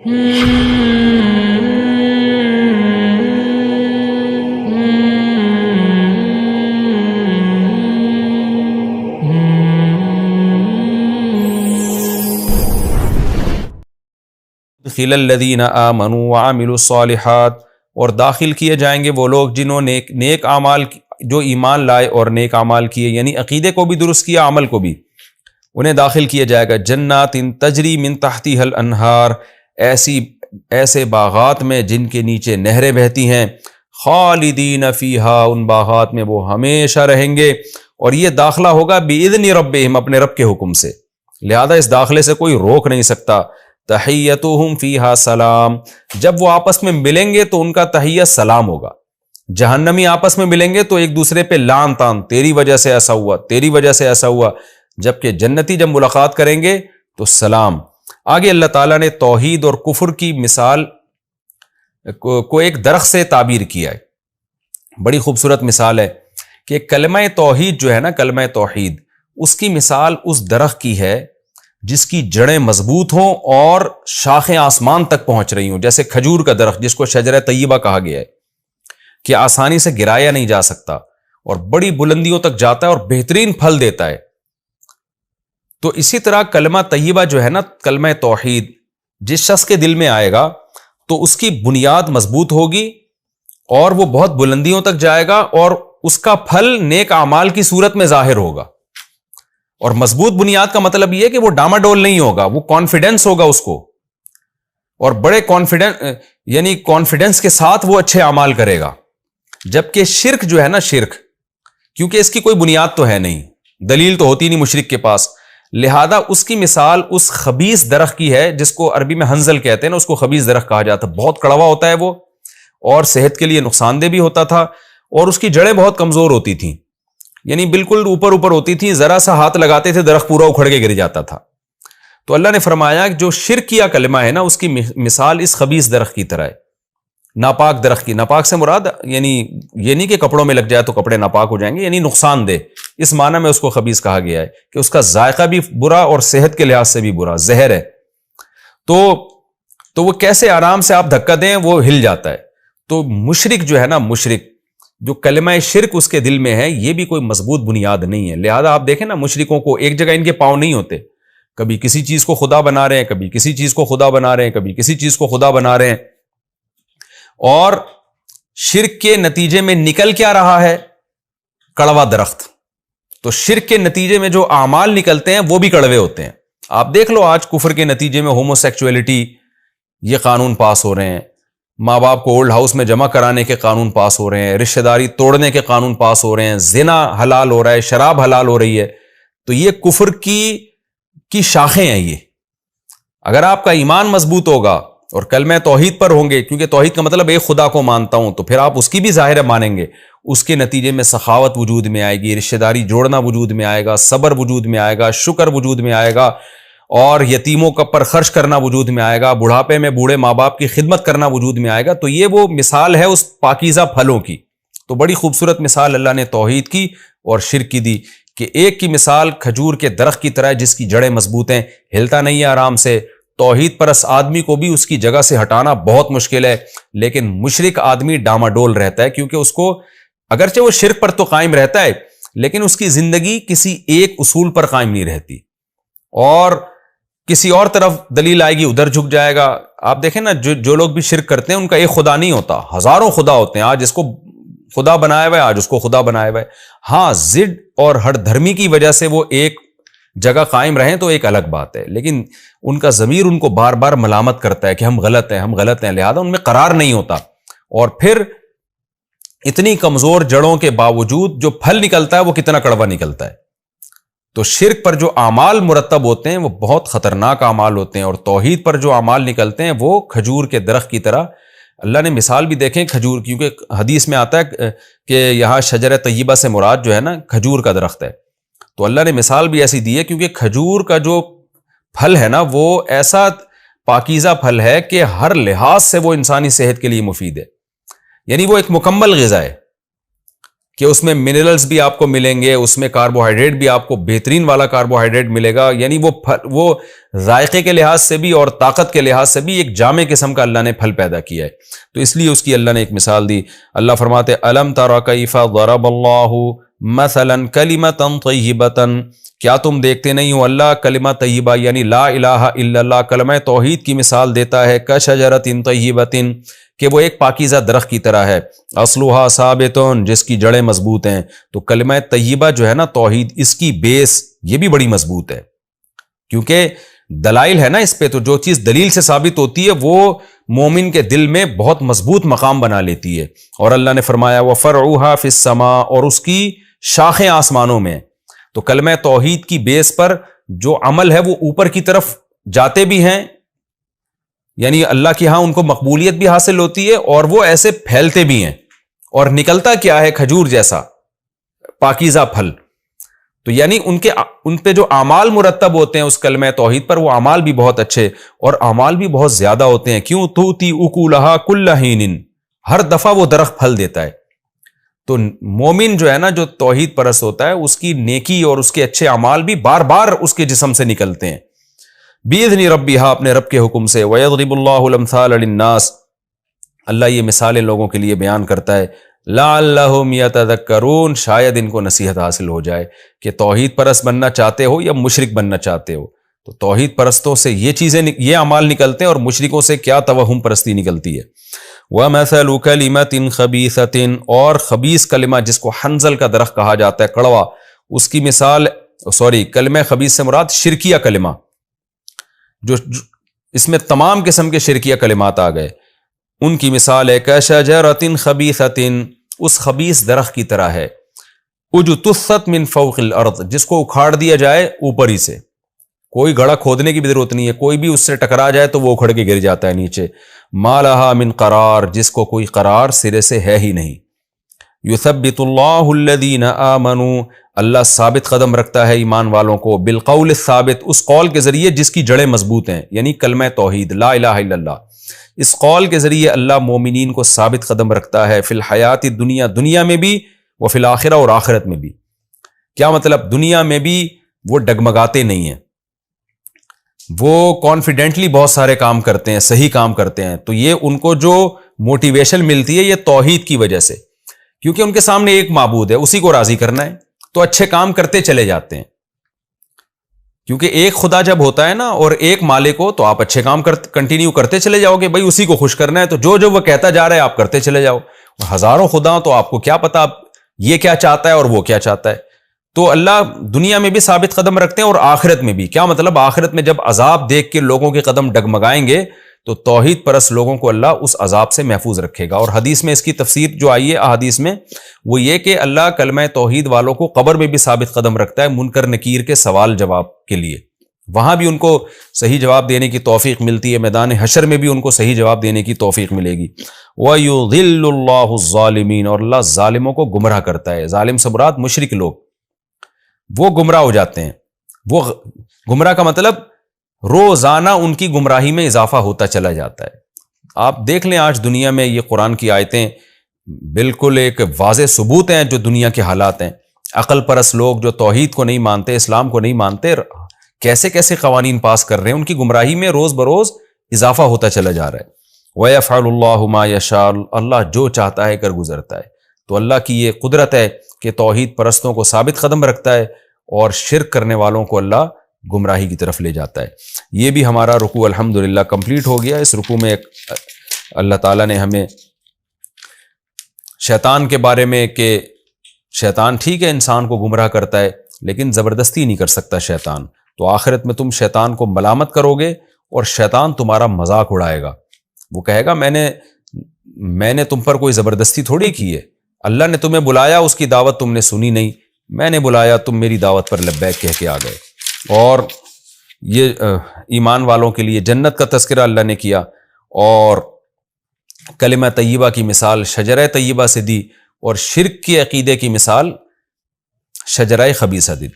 ادخل الذین آمنوا وعملوا الصالحات، اور داخل کیے جائیں گے وہ لوگ جنہوں نے نیک اعمال، جو ایمان لائے اور نیک اعمال کیے، یعنی عقیدے کو بھی درست کیا، عمل کو بھی، انہیں داخل کیا جائے گا جنات تجری من تحتها الانہار، ایسے باغات میں جن کے نیچے نہریں بہتی ہیں، خالدین فیہا، ان باغات میں وہ ہمیشہ رہیں گے، اور یہ داخلہ ہوگا باذن ربہم، اپنے رب کے حکم سے، لہذا اس داخلے سے کوئی روک نہیں سکتا۔ تحیتہم فیہا سلام، جب وہ آپس میں ملیں گے تو ان کا تحیت سلام ہوگا۔ جہنمی آپس میں ملیں گے تو ایک دوسرے پہ لعن طعن، تیری وجہ سے ایسا ہوا، تیری وجہ سے ایسا ہوا، جبکہ جنتی جب ملاقات کریں گے تو سلام۔ آگے اللہ تعالیٰ نے توحید اور کفر کی مثال کو ایک درخت سے تعبیر کیا ہے، بڑی خوبصورت مثال ہے کہ کلمہ توحید جو ہے نا، کلمہ توحید، اس کی مثال اس درخت کی ہے جس کی جڑیں مضبوط ہوں اور شاخیں آسمان تک پہنچ رہی ہوں، جیسے کھجور کا درخت جس کو شجرہ طیبہ کہا گیا ہے، کہ آسانی سے گرایا نہیں جا سکتا اور بڑی بلندیوں تک جاتا ہے اور بہترین پھل دیتا ہے۔ تو اسی طرح کلمہ طیبہ جو ہے نا، کلمہ توحید، جس شخص کے دل میں آئے گا تو اس کی بنیاد مضبوط ہوگی اور وہ بہت بلندیوں تک جائے گا، اور اس کا پھل نیک اعمال کی صورت میں ظاہر ہوگا۔ اور مضبوط بنیاد کا مطلب یہ ہے کہ وہ ڈاماڈول نہیں ہوگا، وہ کانفیڈنس ہوگا اس کو، اور بڑے کانفیڈنس کے ساتھ وہ اچھے اعمال کرے گا۔ جبکہ شرک جو ہے نا، شرک، کیونکہ اس کی کوئی بنیاد تو ہے نہیں، دلیل تو ہوتی نہیں مشرک کے پاس، لہذا اس کی مثال اس خبیث درخت کی ہے جس کو عربی میں ہنزل کہتے ہیں نا، اس کو خبیث درخت کہا جاتا ہے، بہت کڑوا ہوتا ہے وہ، اور صحت کے لیے نقصان دہ بھی ہوتا تھا، اور اس کی جڑیں بہت کمزور ہوتی تھیں، یعنی بالکل اوپر ہوتی تھی، ذرا سا ہاتھ لگاتے تھے درخت پورا اکھڑ کے گر جاتا تھا۔ تو اللہ نے فرمایا کہ جو شرک کیا کلمہ ہے نا، اس کی مثال اس خبیث درخت کی طرح ہے، ناپاک درخت کی۔ ناپاک سے مراد یعنی یہ نہیں کہ کپڑوں میں لگ جائے تو کپڑے ناپاک ہو جائیں گے، یعنی نقصان دہ، اس معنی میں اس کو خبیث کہا گیا ہے کہ اس کا ذائقہ بھی برا اور صحت کے لحاظ سے بھی برا، زہر ہے۔ تو وہ کیسے آرام سے آپ دھکا دیں وہ ہل جاتا ہے۔ تو مشرک جو ہے نا، مشرک جو کلمہ شرک اس کے دل میں ہے، یہ بھی کوئی مضبوط بنیاد نہیں ہے، لہذا آپ دیکھیں نا، مشرکوں کو ایک جگہ ان کے پاؤں نہیں ہوتے، کبھی کسی چیز کو خدا بنا رہے ہیں، کبھی کسی چیز کو خدا بنا رہے ہیں، کبھی کسی چیز کو خدا بنا رہے ہیں، اور شرک کے نتیجے میں نکل کیا رہا ہے؟ کڑوا درخت۔ تو شرک کے نتیجے میں جو اعمال نکلتے ہیں وہ بھی کڑوے ہوتے ہیں۔ آپ دیکھ لو آج کفر کے نتیجے میں ہومو سیکچولیٹی، یہ قانون پاس ہو رہے ہیں، ماں باپ کو اولڈ ہاؤس میں جمع کرانے کے قانون پاس ہو رہے ہیں، رشتہ داری توڑنے کے قانون پاس ہو رہے ہیں، زنا حلال ہو رہا ہے، شراب حلال ہو رہی ہے۔ تو یہ کفر کی شاخیں ہیں۔ یہ اگر آپ کا ایمان مضبوط ہوگا اور کلمہ توحید پر ہوں گے، کیونکہ توحید کا مطلب ایک خدا کو مانتا ہوں، تو پھر آپ اس کی بھی ظاہر مانیں گے، اس کے نتیجے میں سخاوت وجود میں آئے گی، رشتہ داری جوڑنا وجود میں آئے گا، صبر وجود میں آئے گا، شکر وجود میں آئے گا، اور یتیموں پر خرچ کرنا وجود میں آئے گا، بڑھاپے میں بوڑھے ماں باپ کی خدمت کرنا وجود میں آئے گا۔ تو یہ وہ مثال ہے اس پاکیزہ پھلوں کی۔ تو بڑی خوبصورت مثال اللہ نے توحید کی اور شرک کی دی، کہ ایک کی مثال کھجور کے درخت کی طرح ہے جس کی جڑیں مضبوط ہیں، ہلتا نہیں ہے آرام سے۔ توحید پرست آدمی کو بھی اس کی جگہ سے ہٹانا بہت مشکل ہے، لیکن مشرک آدمی ڈاماڈول رہتا ہے، کیونکہ اس کو اگرچہ وہ شرک پر تو قائم رہتا ہے، لیکن اس کی زندگی کسی ایک اصول پر قائم نہیں رہتی، اور کسی اور طرف دلیل آئے گی ادھر جھک جائے گا۔ آپ دیکھیں نا، جو لوگ بھی شرک کرتے ہیں ان کا ایک خدا نہیں ہوتا، ہزاروں خدا ہوتے ہیں، آج اس کو خدا بنایا ہوا ہے، آج اس کو خدا بنایا ہوا ہے۔ ہاں، ضد اور ہر دھرمی کی وجہ سے وہ ایک جگہ قائم رہیں تو ایک الگ بات ہے، لیکن ان کا ضمیر ان کو بار بار ملامت کرتا ہے کہ ہم غلط ہیں، ہم غلط ہیں، لہذا ان میں قرار نہیں ہوتا، اور پھر اتنی کمزور جڑوں کے باوجود جو پھل نکلتا ہے وہ کتنا کڑوا نکلتا ہے۔ تو شرک پر جو اعمال مرتب ہوتے ہیں وہ بہت خطرناک اعمال ہوتے ہیں، اور توحید پر جو اعمال نکلتے ہیں وہ کھجور کے درخت کی طرح۔ اللہ نے مثال بھی دیکھیں کھجور، کیونکہ حدیث میں آتا ہے کہ یہاں شجرہ طیبہ سے مراد جو ہے نا کھجور کا درخت ہے، تو اللہ نے مثال بھی ایسی دی ہے، کیونکہ کھجور کا جو پھل ہے نا وہ ایسا پاکیزہ پھل ہے کہ ہر لحاظ سے وہ انسانی صحت کے لیے مفید ہے، یعنی وہ ایک مکمل غذا ہے، کہ اس میں منرلز بھی آپ کو ملیں گے, اس میں کاربوہائیڈریٹ بھی آپ کو بہترین والا کاربوہائیڈریٹ ملے گا, یعنی وہ ذائقے کے لحاظ سے بھی اور طاقت کے لحاظ سے بھی ایک جامع قسم کا اللہ نے پھل پیدا کیا ہے. تو اس لیے اس کی اللہ نے ایک مثال دی. اللہ فرماتے الم تر کیف ضرب اللہ مثلا کلمۃ طیبۃ, کیا تم دیکھتے نہیں ہو اللہ کلمہ طیبہ یعنی لا الہ الا اللہ کلمہ توحید کی مثال دیتا ہے, کشجرۃ طیبۃ کہ وہ ایک پاکیزہ درخت کی طرح ہے, اصلھا ثابت جس کی جڑیں مضبوط ہیں. تو کلمہ طیبہ جو ہے نا توحید, اس کی بیس یہ بھی بڑی مضبوط ہے, کیونکہ دلائل ہے نا اس پہ, تو جو چیز دلیل سے ثابت ہوتی ہے وہ مومن کے دل میں بہت مضبوط مقام بنا لیتی ہے. اور اللہ نے فرمایا وَفَرْعُهَا فِي السَّمَاءِ, اور اس کی شاخیں آسمانوں میں. تو کلمہ توحید کی بیس پر جو عمل ہے وہ اوپر کی طرف جاتے بھی ہیں, یعنی اللہ کی ہاں ان کو مقبولیت بھی حاصل ہوتی ہے, اور وہ ایسے پھیلتے بھی ہیں, اور نکلتا کیا ہے کھجور جیسا پاکیزہ پھل. تو یعنی ان پہ جو اعمال مرتب ہوتے ہیں اس کلمہ توحید پر, وہ اعمال بھی بہت اچھے اور اعمال بھی بہت زیادہ ہوتے ہیں. کیوں؟ توتی اکولہا کل حین, ہر دفعہ وہ درخت پھل دیتا ہے. تو مومن جو ہے نا, جو توحید پرست ہوتا ہے, اس کی نیکی اور اس کے اچھے اعمال بھی بار بار اس کے جسم سے نکلتے ہیں بِإِذْنِ رَبِّهَا, اپنے رب کے حکم سے. وَيَضْرِبُ اللَّهُ الْأَمْثَالَ لِلنَّاسِ, اللہ یہ مثالیں لوگوں کے لیے بیان کرتا ہے. لَعَلَّهُمْ يَتَذَكَّرُونَ, شاید ان کو نصیحت حاصل ہو جائے کہ توحید پرست بننا چاہتے ہو یا مشرک بننا چاہتے ہو. تو توحید پرستوں سے یہ چیزیں, یہ اعمال نکلتے ہیں, اور مشرکوں سے کیا توہم پرستی نکلتی ہے. وَمَثَلُ كَلِمَةٍ خَبِيثَةٍ, اور خبیث کلمہ جس کو حنظل کا درخت کہا جاتا ہے, کڑوا, اس کی مثال, کلمہ خبیث سے مراد شرکیہ کلمہ, جو اس میں تمام قسم کے شرکیہ کلمات آ گئے, ان کی مثال ہے کشجرۃ خبیثۃ, اس خبیث درخت کی طرح ہے, اجتثت من فوق الارض, جس کو اکھاڑ دیا جائے اوپر ہی سے, کوئی گڑھا کھودنے کی بھی ضرورت نہیں ہے, کوئی بھی اس سے ٹکرا جائے تو وہ اکھڑ کے گر جاتا ہے نیچے. ما لہا من قرار, جس کو کوئی قرار سرے سے ہے ہی نہیں. یثبت اللہ الذین آمنوا, اللہ ثابت قدم رکھتا ہے ایمان والوں کو, بالقول الثابت, اس قول کے ذریعے جس کی جڑیں مضبوط ہیں, یعنی کلمہ توحید لا الہ الا اللہ. اس قول کے ذریعے اللہ مومنین کو ثابت قدم رکھتا ہے فی الحیات الدنیا, دنیا میں بھی, وفی الآخرہ, اور آخرت میں بھی. کیا مطلب؟ دنیا میں بھی وہ ڈگمگاتے نہیں ہیں, وہ کانفیڈنٹلی بہت سارے کام کرتے ہیں, صحیح کام کرتے ہیں. تو یہ ان کو جو موٹیویشن ملتی ہے یہ توحید کی وجہ سے, کیونکہ ان کے سامنے ایک معبود ہے, اسی کو راضی کرنا ہے, تو اچھے کام کرتے چلے جاتے ہیں. کیونکہ ایک خدا جب ہوتا ہے نا اور ایک مالک ہو, تو آپ اچھے کام کنٹینیو کرتے چلے جاؤ گے, بھائی اسی کو خوش کرنا ہے, تو جو وہ کہتا جا رہا ہے آپ کرتے چلے جاؤ. ہزاروں خدا تو آپ کو کیا پتا یہ کیا چاہتا ہے اور وہ کیا چاہتا ہے. تو اللہ دنیا میں بھی ثابت قدم رکھتے ہیں اور آخرت میں بھی. کیا مطلب؟ آخرت میں جب عذاب دیکھ کے لوگوں کے قدم ڈگمگائیں گے تو توحید پرست لوگوں کو اللہ اس عذاب سے محفوظ رکھے گا. اور حدیث میں اس کی تفسیر جو آئی ہے احادیث میں, وہ یہ کہ اللہ کلمہ توحید والوں کو قبر میں بھی ثابت قدم رکھتا ہے منکر نکیر کے سوال جواب کے لیے, وہاں بھی ان کو صحیح جواب دینے کی توفیق ملتی ہے, میدان حشر میں بھی ان کو صحیح جواب دینے کی توفیق ملے گی. وَيُضِلُّ اللَّهُ الظَّالِمِينَ, اور اللہ ظالموں کو گمراہ کرتا ہے. ظالم سے مراد مشرک لوگ, وہ گمراہ ہو جاتے ہیں. وہ گمراہ کا مطلب روزانہ ان کی گمراہی میں اضافہ ہوتا چلا جاتا ہے. آپ دیکھ لیں آج دنیا میں یہ قرآن کی آیتیں بالکل ایک واضح ثبوت ہیں جو دنیا کے حالات ہیں. عقل پرست لوگ جو توحید کو نہیں مانتے, اسلام کو نہیں مانتے, کیسے کیسے قوانین پاس کر رہے ہیں, ان کی گمراہی میں روز بروز اضافہ ہوتا چلا جا رہا ہے. وَيَفْعَلُ اللَّهُ مَا يَشَاءُ, اللہ جو چاہتا ہے کر گزرتا ہے. تو اللہ کی یہ قدرت ہے کہ توحید پرستوں کو ثابت قدم رکھتا ہے اور شرک کرنے والوں کو اللہ گمراہی کی طرف لے جاتا ہے. یہ بھی ہمارا رکوع الحمدللہ کمپلیٹ ہو گیا. اس رکوع میں اللہ تعالیٰ نے ہمیں شیطان کے بارے میں, کہ شیطان ٹھیک ہے انسان کو گمراہ کرتا ہے لیکن زبردستی نہیں کر سکتا شیطان. تو آخرت میں تم شیطان کو ملامت کرو گے اور شیطان تمہارا مذاق اڑائے گا. وہ کہے گا میں نے تم پر کوئی زبردستی تھوڑی کی ہے, اللہ نے تمہیں بلایا, اس کی دعوت تم نے سنی نہیں, میں نے بلایا, تم میری دعوت پر لبیک کہہ کے آ گئے. اور یہ ایمان والوں کے لیے جنت کا تذکرہ اللہ نے کیا, اور کلمہ طیبہ کی مثال شجرہ طیبہ سے دی, اور شرک کے عقیدے کی مثال شجرہ خبیثہ دی.